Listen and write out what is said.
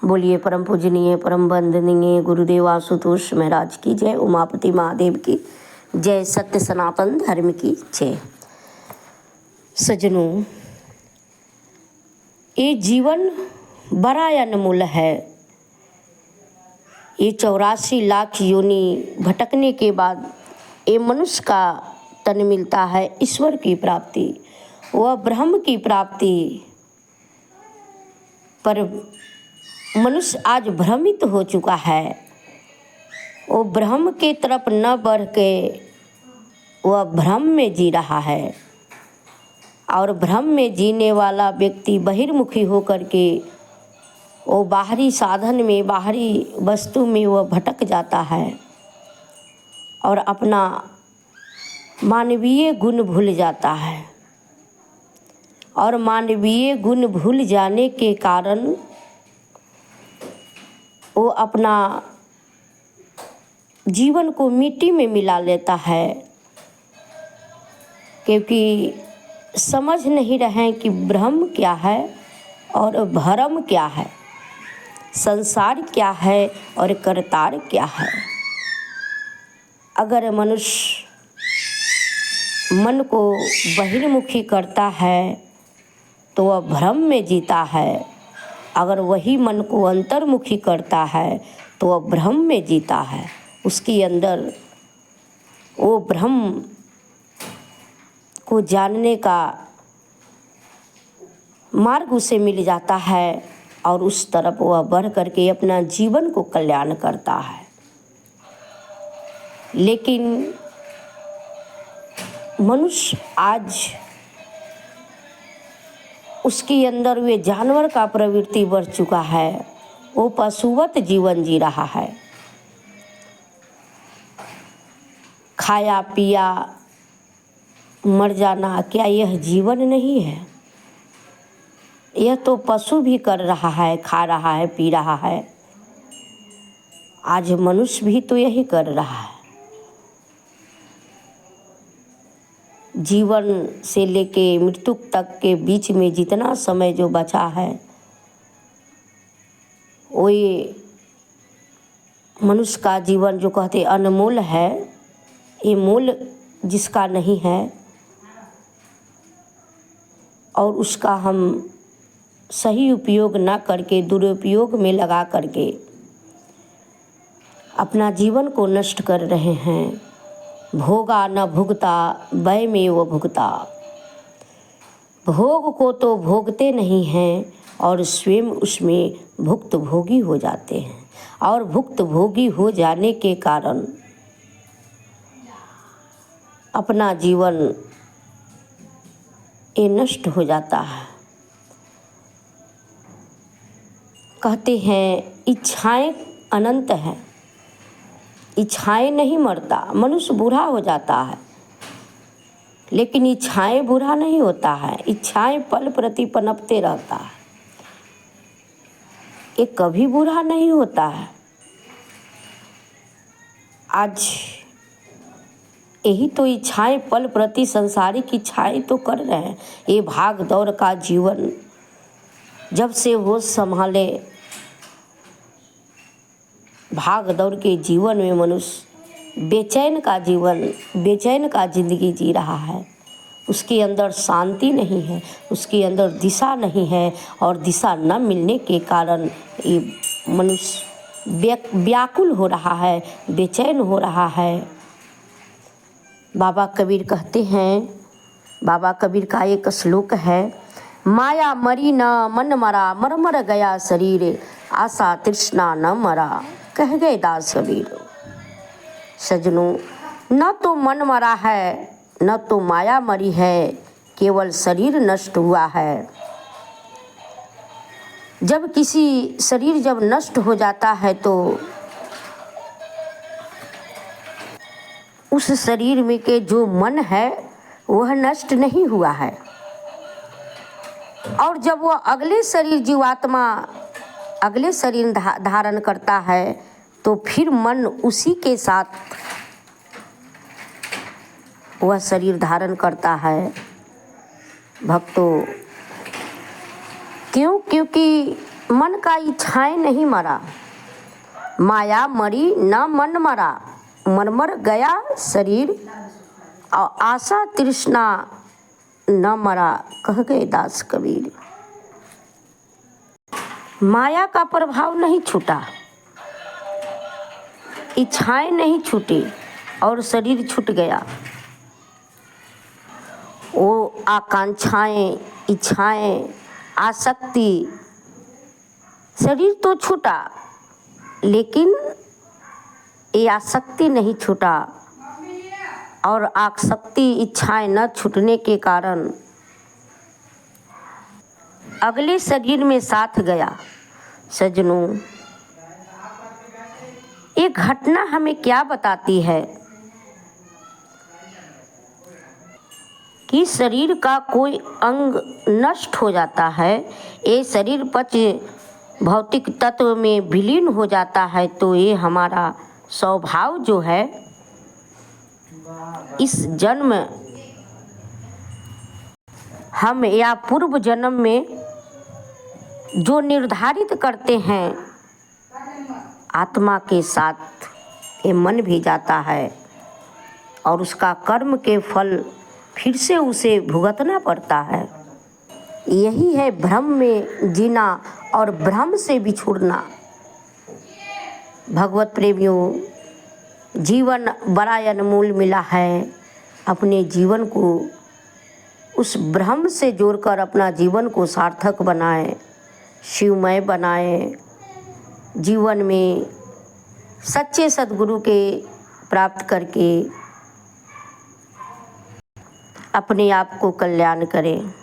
बोलिए परम पूजनीय परम वंदनीय गुरुदेव आशुतोष महाराज की जय, उमापति महादेव की जय, सत्य सनातन धर्म की जय। सज्जनों, ये जीवन बड़ा अनमोल है। ये 84 लाख योनि भटकने के बाद ये मनुष्य का तन मिलता है, ईश्वर की प्राप्ति, वह ब्रह्म की प्राप्ति। पर मनुष्य आज भ्रमित हो चुका है। वो ब्रह्म के तरफ न बढ़ के वह भ्रम में जी रहा है, और भ्रम में जीने वाला व्यक्ति बहिर्मुखी होकर के वो बाहरी साधन में, बाहरी वस्तु में वह भटक जाता है और अपना मानवीय गुण भूल जाता है। और मानवीय गुण भूल जाने के कारण वो अपना जीवन को मिट्टी में मिला लेता है, क्योंकि समझ नहीं रहे कि ब्रह्म क्या है और भरम क्या है, संसार क्या है और करतार क्या है। अगर मनुष्य मन को बहिर्मुखी करता है तो वह भ्रम में जीता है, अगर वही मन को अंतर्मुखी करता है तो वह ब्रह्म में जीता है। उसके अंदर वो ब्रह्म को जानने का मार्ग उसे मिल जाता है और उस तरफ वह बढ़ करके अपना जीवन को कल्याण करता है। लेकिन मनुष्य आज उसके अंदर वे जानवर का प्रवृत्ति बढ़ चुका है, वो पशुवत जीवन जी रहा है। खाया पिया मर जाना, क्या यह जीवन नहीं है? यह तो पशु भी कर रहा है, खा रहा है, पी रहा है। आज मनुष्य भी तो यही कर रहा है। जीवन से लेके मृत्यु तक के बीच में जितना समय जो बचा है, वो ये मनुष्य का जीवन जो कहते अनमोल है, ये मूल जिसका नहीं है और उसका हम सही उपयोग ना करके दुरुपयोग में लगा करके अपना जीवन को नष्ट कर रहे हैं। भोगा न भुगता वै में वो भुगता, भोग को तो भोगते नहीं हैं और स्वयं उसमें भुक्त भोगी हो जाते हैं। और भुक्त भोगी हो जाने के कारण अपना जीवन ये नष्ट हो जाता है। कहते हैं इच्छाएं अनंत हैं, इच्छाएं नहीं मरता। मनुष्य बूढ़ा हो जाता है लेकिन इच्छाएं बूढ़ा नहीं होता है, इच्छाएं पल प्रति पनपते रहता है, ये कभी बूढ़ा नहीं होता है। आज यही तो इच्छाएं पल प्रति संसारिक इच्छाएं तो कर रहे हैं। ये भाग दौड़ का जीवन जब से वो संभाले, भाग दौड़ के जीवन में मनुष्य बेचैन का जीवन, बेचैन का जिंदगी जी रहा है। उसके अंदर शांति नहीं है, उसके अंदर दिशा नहीं है, और दिशा न मिलने के कारण ये मनुष्य व्याकुल हो रहा है, बेचैन हो रहा है। बाबा कबीर कहते हैं, बाबा कबीर का एक श्लोक है, माया मरी न मन मरा, मर मर गया शरीर, आशा तृष्णा न मरा, कह गए दास कबीर। सजनों, न तो मन मरा है न तो माया मरी है, केवल शरीर नष्ट हुआ है। जब किसी शरीर जब नष्ट हो जाता है तो उस शरीर में के जो मन है वह नष्ट नहीं हुआ है, और जब वह अगले शरीर जीवात्मा अगले शरीर धारण करता है तो फिर मन उसी के साथ वह शरीर धारण करता है। भक्तों, क्यों? क्योंकि मन का इच्छाएं नहीं मरा, माया मरी न मन मरा, मर गया शरीर और आशा तृष्णा न मरा, कह गए दास कबीर। माया का प्रभाव नहीं छूटा, इच्छाएं नहीं छूटी और शरीर छूट गया। वो आकांक्षाएं, इच्छाएं, आसक्ति, शरीर तो छूटा लेकिन ये आसक्ति नहीं छूटा और आसक्ति, इच्छाएं न छूटने के कारण अगले शरीर में साथ गया। सज्जनों, ये घटना हमें क्या बताती है कि शरीर का कोई अंग नष्ट हो जाता है, ये शरीर पच भौतिक तत्व में विलीन हो जाता है, तो ये हमारा स्वभाव जो है इस जन्म हम या पूर्व जन्म में जो निर्धारित करते हैं आत्मा के साथ, ये मन भी जाता है और उसका कर्म के फल फिर से उसे भुगतना पड़ता है। यही है भ्रम में जीना और भ्रम से बिछुड़ना। भगवत प्रेमियों, जीवन बड़ा अनमोल मिला है। अपने जीवन को उस भ्रम से जोड़कर अपना जीवन को सार्थक बनाएं, शिवमय बनाएं। जीवन में सच्चे सद्गुरु के प्राप्त करके अपने आप को कल्याण करें।